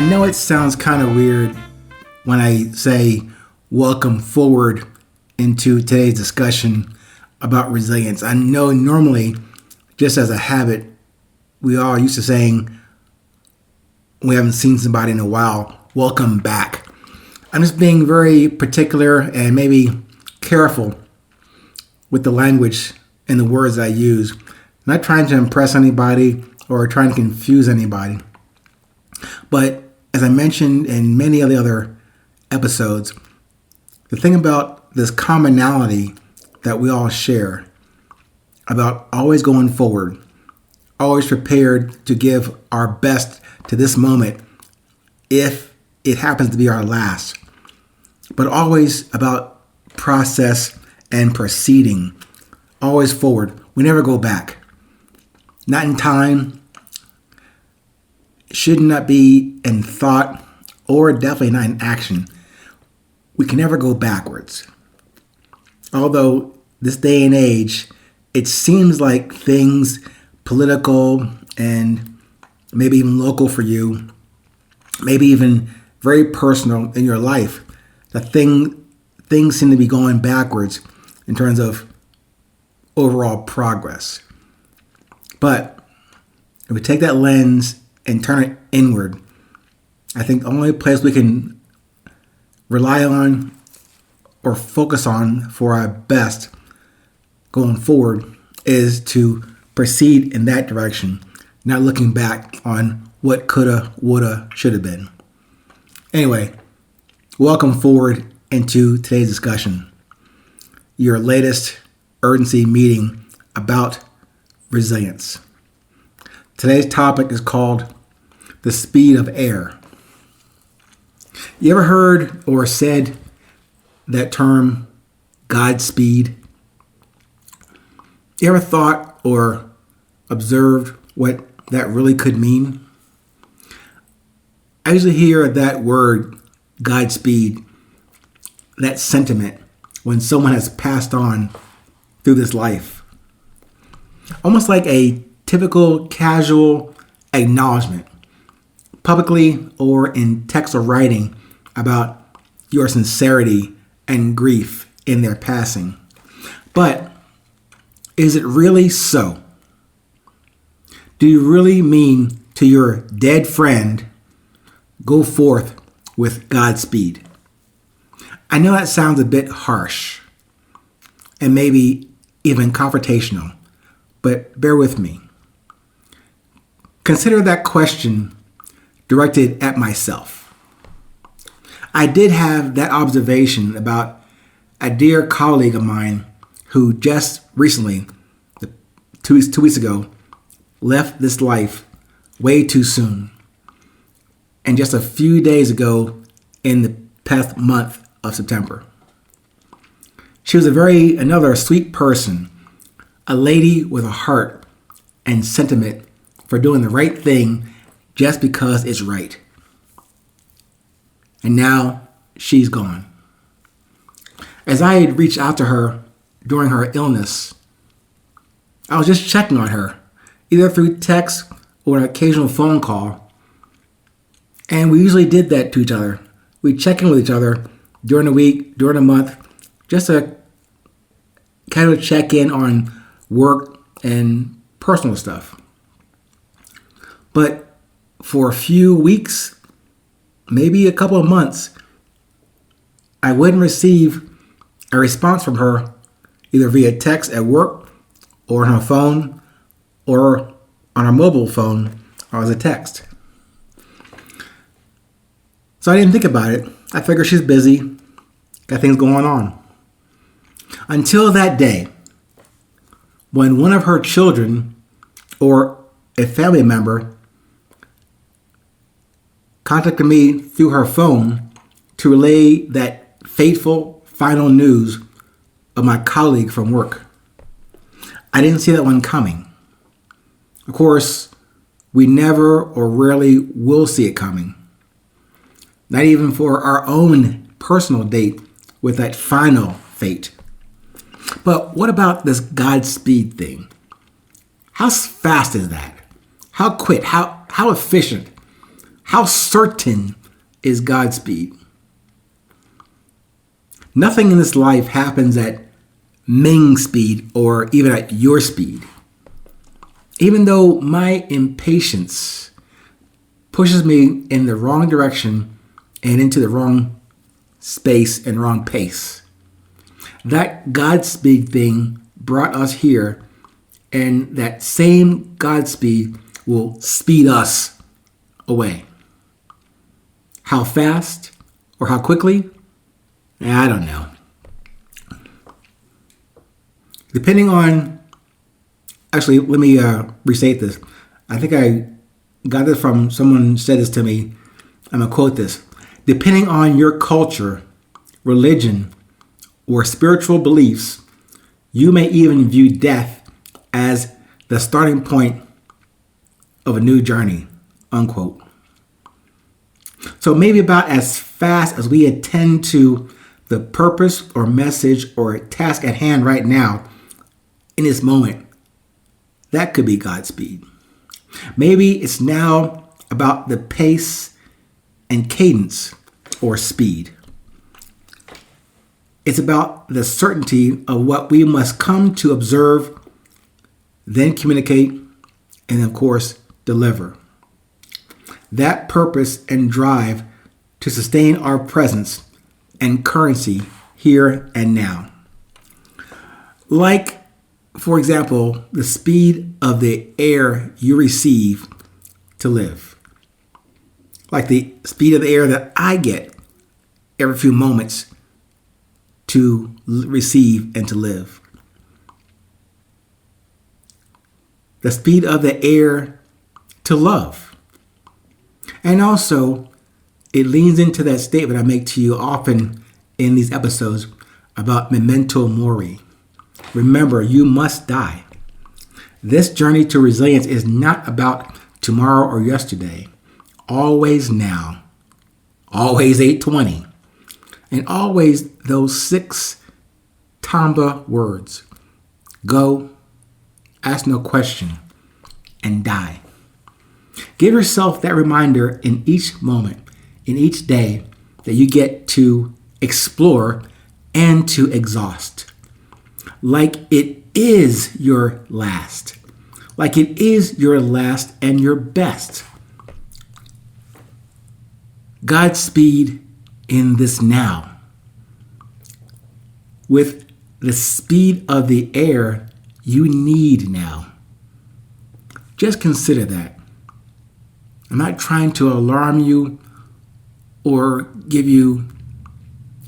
know it sounds kind of weird when I say welcome forward into today's discussion about resilience. I know normally, just as a habit, we are used to saying we haven't seen somebody in a while, welcome back. I'm just being very particular and maybe careful with the language and the words I use. I'm not trying to impress anybody or trying to confuse anybody. But as I mentioned in many of the other episodes, the thing about this commonality that we all share about always going forward, always prepared to give our best to this moment if it happens to be our last, but always about process and proceeding, always forward. We never go back. Not in time, should not be in thought, or definitely not in action. We can never go backwards. Although this day and age, it seems like things political and maybe even local for you, maybe even very personal in your life, that things seem to be going backwards in terms of overall progress. But if we take that lens and turn it inward, I think the only place we can rely on or focus on for our best going forward is to proceed in that direction, not looking back on what coulda, woulda, shoulda been. Anyway, welcome forward into today's discussion, your latest urgency meeting about resilience. Today's topic is called the speed of air. You ever heard or said that term, Godspeed? You ever thought or observed what that really could mean? I usually hear that word, Godspeed, that sentiment, when someone has passed on through this life. Almost like a typical casual acknowledgement, publicly or in text or writing, about your sincerity and grief in their passing. But is it really so? Do you really mean to your dead friend, go forth with Godspeed? I know that sounds a bit harsh and maybe even confrontational, but bear with me. Consider that question directed at myself. I did have that observation about a dear colleague of mine who just recently, 2 weeks ago, left this life way too soon. And just a few days ago in the past month of September. She was another sweet person, a lady with a heart and sentiment for doing the right thing just because it's right. And now she's gone. As I had reached out to her during her illness, I was just checking on her, either through text or an occasional phone call. And we usually did that to each other. We check in with each other during the week, during the month, just to kind of check in on work and personal stuff. But for a few weeks, maybe a couple of months, I wouldn't receive a response from her either via text at work or on her phone or on her mobile phone or as a text. So I didn't think about it. I figured she's busy, got things going on. Until that day, when one of her children or a family member contacted me through her phone to relay that fateful final news of my colleague from work. I didn't see that one coming. Of course, we never or rarely will see it coming. Not even for our own personal date with that final fate. But what about this Godspeed thing? How fast is that? How quick? How efficient How certain is Godspeed? Nothing in this life happens at Ming speed or even at your speed. Even though my impatience pushes me in the wrong direction and into the wrong space and wrong pace, that Godspeed thing brought us here, and that same Godspeed will speed us away. How fast or how quickly? I don't know. Depending on, actually, let me restate this. I think I got this from someone said this to me. I'm going to quote this. Depending on your culture, religion, or spiritual beliefs, you may even view death as the starting point of a new journey, unquote. So maybe about as fast as we attend to the purpose or message or task at hand right now, in this moment, that could be Godspeed. Maybe it's now about the pace and cadence or speed. It's about the certainty of what we must come to observe, then communicate, and of course, deliver. That purpose and drive to sustain our presence and currency here and now. Like, for example, the speed of the air you receive to live. Like the speed of the air that I get every few moments to receive and to live. The speed of the air to love. And also, it leans into that statement I make to you often in these episodes about memento mori. Remember, you must die. This journey to resilience is not about tomorrow or yesterday. Always now. Always 820. And always those 6 Tamba words. Go, ask no question, and die. Give yourself that reminder in each moment, in each day, that you get to explore and to exhaust. Like it is your last. Like it is your last and your best. Godspeed in this now. With the speed of the air you need now. Just consider that. I'm not trying to alarm you or give you,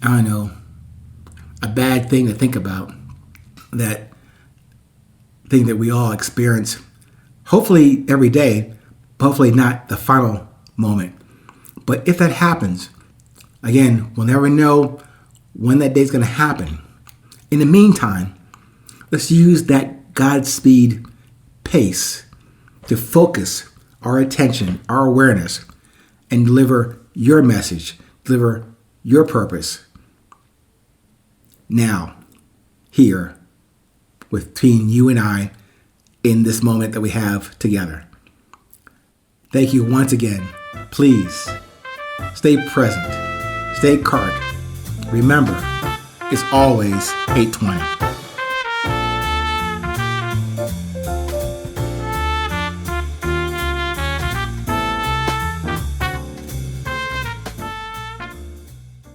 a bad thing to think about. That thing that we all experience, hopefully every day, hopefully not the final moment. But if that happens, again, we'll never know when that day's going to happen. In the meantime, let's use that Godspeed pace to focus our attention, our awareness, and deliver your message, deliver your purpose. Now, here, between you and I, in this moment that we have together. Thank you once again. Please, stay present, stay current. Remember, it's always 820.